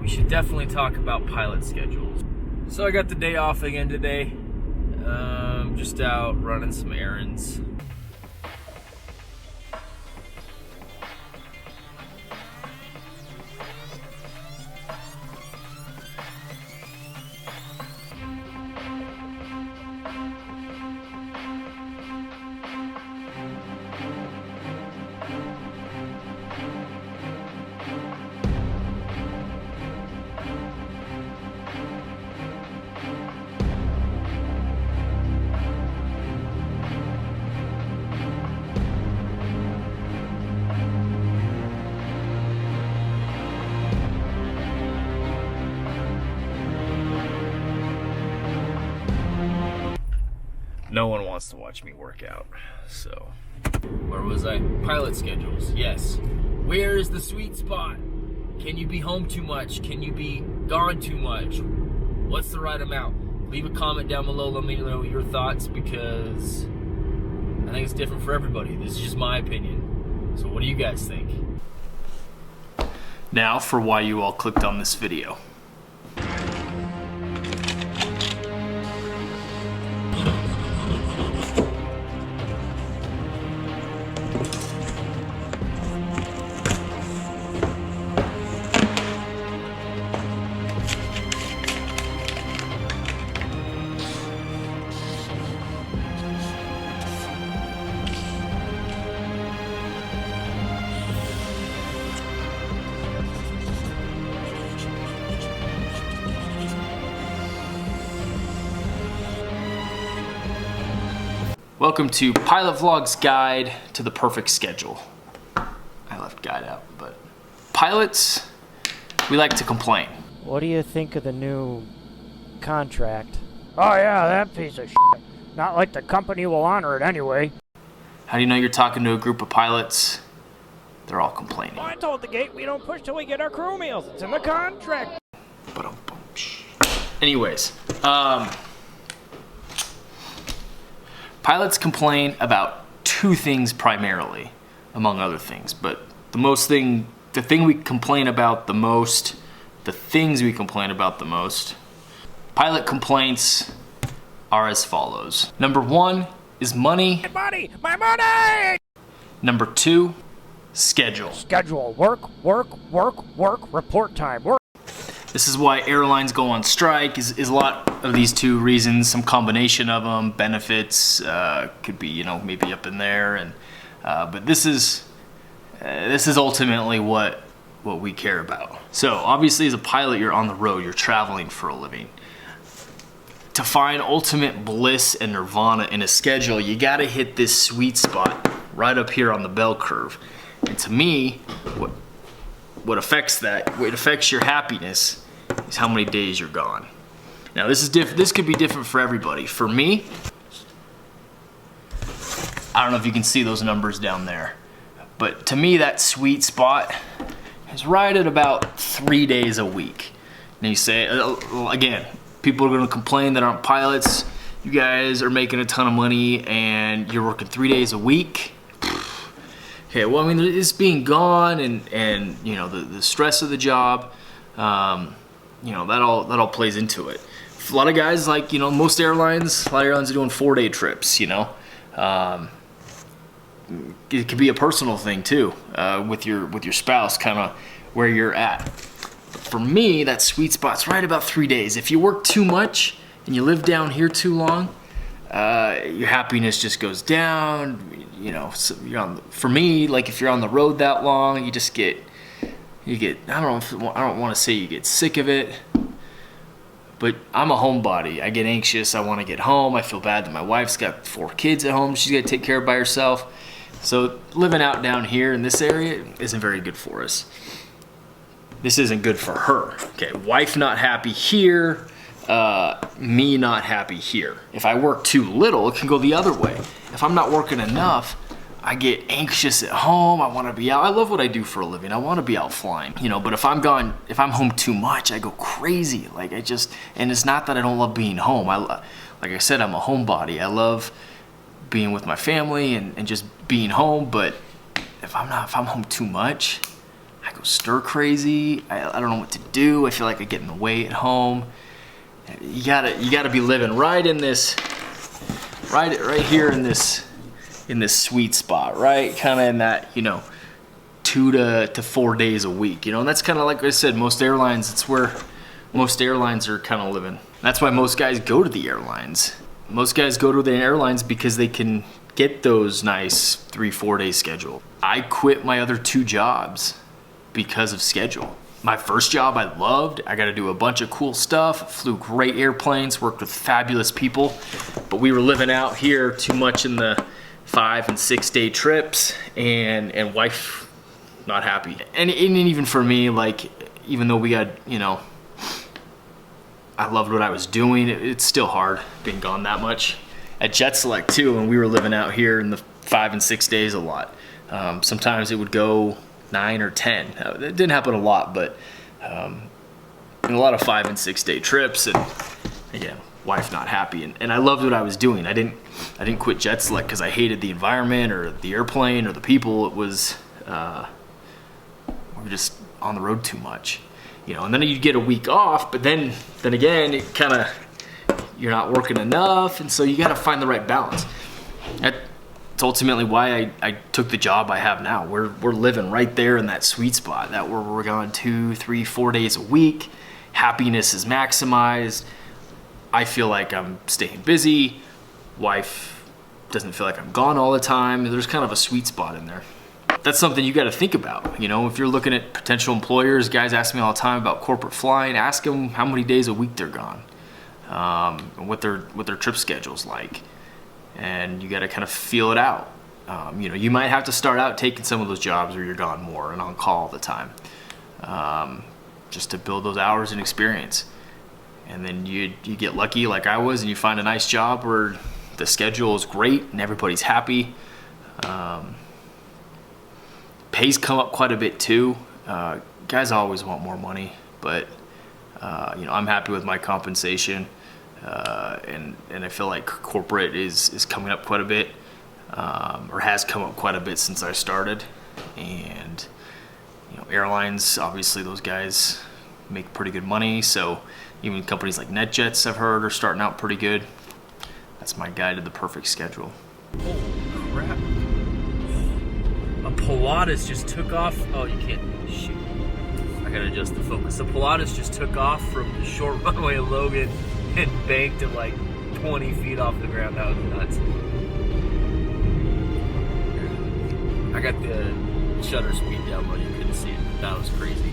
we should definitely talk about pilot schedules. So I got the day off again today. Just out running some errands. No one wants to watch me work out, so. Where was I? Pilot schedules, yes. Where is the sweet spot? Can you be home too much? Can you be gone too much? What's the right amount? Leave a comment down below, let me know your thoughts, because I think it's different for everybody. This is just my opinion. So what do you guys think? Now for why you all clicked on this video. Welcome to Pilot Vlog's Guide to the Perfect Schedule. I left guide out, but pilots, we like to complain. What do you think of the new contract? Oh yeah, that piece of shit. Not like the company will honor it anyway. How do you know you're talking to a group of pilots? They're all complaining. I told the gate we don't push till we get our crew meals. It's in the contract. Anyways, pilots complain about two things primarily, among other things, but the things we complain about the most, pilot complaints are as follows. Number one is money. My money! Number two, schedule. Schedule, work, report time, work. This is why airlines go on strike, is a lot of these two reasons, some combination of them, benefits, could be, you know, maybe up in there, and but this is ultimately what we care about. So obviously as a pilot, you're on the road, you're traveling for a living. To find ultimate bliss and nirvana in a schedule, you gotta hit this sweet spot right up here on the bell curve. And to me, what affects your happiness is how many days you're gone. Now this could be different for everybody. For me, I don't know if you can see those numbers down there, but to me that sweet spot is right at about 3 days a week. Now you say, again, people are gonna complain that aren't pilots. You guys are making a ton of money and you're working 3 days a week. Okay, well, I mean, it's being gone and you know, the stress of the job, you know, that all plays into it. A lot of guys, like, you know, a lot of airlines are doing 4-day trips, you know. It could be a personal thing too, with your spouse, kind of where you're at. But for me, that sweet spot's right about 3 days. If you work too much and you live down here too long, your happiness just goes down. You know, so for me, like if you're on the road that long, you get I don't want to say you get sick of it, but I'm a homebody. I get anxious. I want to get home. I feel bad that my wife's got 4 kids at home she's got to take care of by herself. So living out down here in this area isn't very good for us. This isn't good for her. Okay, wife not happy here, me not happy here. If I work too little, it can go the other way. If I'm not working enough, I get anxious at home. I want to be out. I love what I do for a living. I want to be out flying, you know, but if I'm home too much, I go crazy. Like and it's not that I don't love being home. Like I said, I'm a homebody. I love being with my family and just being home, but if I'm home too much, I go stir crazy. I don't know what to do. I feel like I get in the way at home. You gotta be living right in this, right here in this sweet spot, right? Kind of in that, you know, 2 to 4 days a week, you know, and that's kind of like I said, most airlines, it's where most airlines are kind of living. That's why most guys go to the airlines. Most guys go to the airlines because they can get those nice 3-4 day schedule. I quit my other 2 jobs because of schedule. My first job I loved. I got to do a bunch of cool stuff, flew great airplanes, worked with fabulous people, but we were living out here too much in the 5 and 6 day trips, and wife not happy. And even for me, like, even though we got, you know, I loved what I was doing, it's still hard being gone that much. At Jet Select too, and we were living out here in the 5 and 6 days a lot. Sometimes it would go 9 or 10. It didn't happen a lot, but in a lot of 5 and 6 day trips, and again, wife not happy. And I loved what I was doing. I didn't quit Jet Select because I hated the environment or the airplane or the people. It was we were just on the road too much, you know. And then you get a week off, but then again, it kind of, you're not working enough, and so you got to find the right balance. That's ultimately why I took the job I have now. We're living right there in that sweet spot, that where we're going 2, 3, 4 days a week. Happiness is maximized. I feel like I'm staying busy. Wife doesn't feel like I'm gone all the time. There's kind of a sweet spot in there. That's something you got to think about. You know, if you're looking at potential employers, guys ask me all the time about corporate flying. Ask them how many days a week they're gone, and what their trip schedule's like, and you got to kind of feel it out. You know, you might have to start out taking some of those jobs where you're gone more and on call all the time, just to build those hours and experience. And then you get lucky like I was, and you find a nice job where the schedule is great and everybody's happy. Pays come up quite a bit too. Guys always want more money, but you know, I'm happy with my compensation, and I feel like corporate is coming up quite a bit, or has come up quite a bit since I started. And you know, airlines, obviously those guys make pretty good money, so even companies like NetJets, I've heard, are starting out pretty good. That's my guide to the perfect schedule. Oh crap. A Pilatus just took off. Oh, you can't shoot. I gotta adjust the focus. A Pilatus just took off from the short runway of Logan and banked at like 20 feet off the ground. That was nuts. I got the shutter speed down low. You couldn't see it. That was crazy.